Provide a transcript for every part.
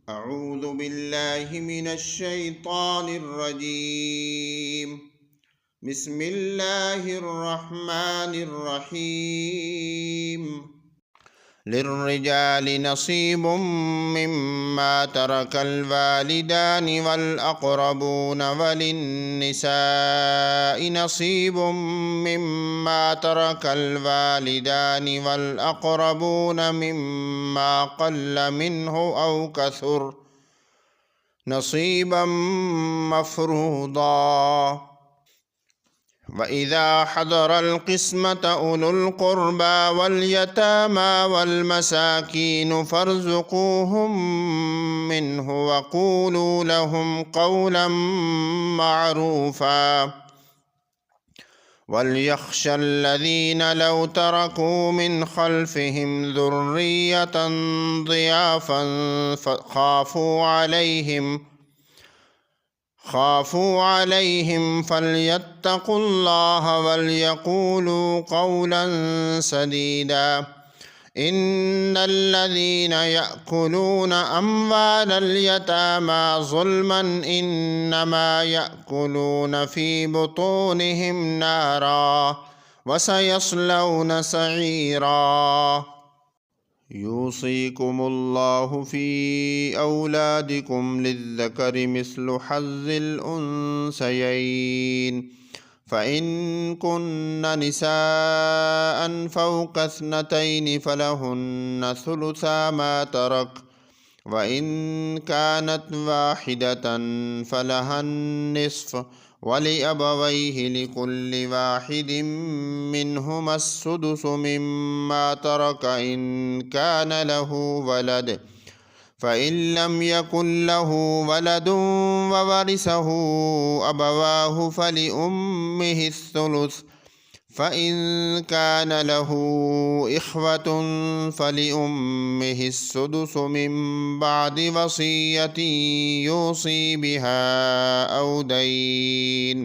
अऊज़ु बिल्लाहि मिनश्शैतानिर्रजीम। बिस्मिल्लाहिर्रहमानिर्रहीम। लिर्रिजालि नसीबुम मिम्मा तरकल वालिदानि वल अक़रबून वलिन्निसाइ नसीबुम मिम्मा तरकल वालिदानि वल अक़रबून मिम्मा क़ल्ल मिन्हु औ कसुर नसीबम मफ़रूदा। वइज़ा हज़रल क़िस्मत उलुल क़ुरबा वल यतामा वल मसाकीन फ़र्ज़ुक़ूहुम मिन्हु वक़ूलू लहुम क़ौलन मअरूफ़ा। वलयख़्शल्लज़ीन लौ तरकू मिन ख़ल्फ़िहिम ज़ुर्रिय्यतन ज़ियाफ़न ख़ाफ़ू अलैहिम फ़ल्यत्तक़ुल्लाह वलयक़ूलू क़ौलन सदीदा। इन्नल्लज़ीन यअकुलून अम्वालल यतामा ज़ुल्मन इन्नमा यअकुलून फ़ी बुतूनिहिम नारा वसयस्लौन सईरा। यूसीकुमुल्लाहु फ़ी औलादिकुम लिज़्ज़करि मिस्लु हज़्ज़िल उन्सयैन। फ़इन कुन्न निसाअन फ़ौक़ इस्नतैनि फ़लहुन्न सुलुसा मा तरक। वइन कानत वाहिदतन फ़लहन निस्फ़ वलिअबवैहि लिकुल्लि वाहिदिम मिन्हुमा अस्सुदुसु मिम्मा तरक इन कान लहु वलद। फ़इन लम यकुन लहु वलदुन ववरिसहु अबवाहु फ़लिउम्मिहि अस्सुलुस। फ़इन कान लहु इख़्वतुन फ़लिउम्मिहि अस्सुदुसु मिन बअदि वसिय्यतिन यूसी बिहा औ दैन।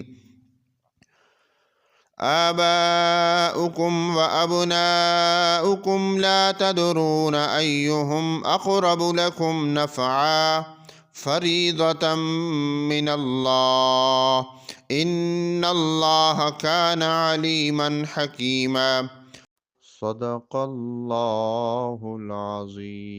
आबाउकुम व अबनाउकुम ला तदरून अय्युहुम अक़रबु लकुम नफ़अ फ़रीदतम मिनल्लाह इन्नल्लाह कान अलीमन हकीमा। सदक़ल्लाहुल अज़ीम।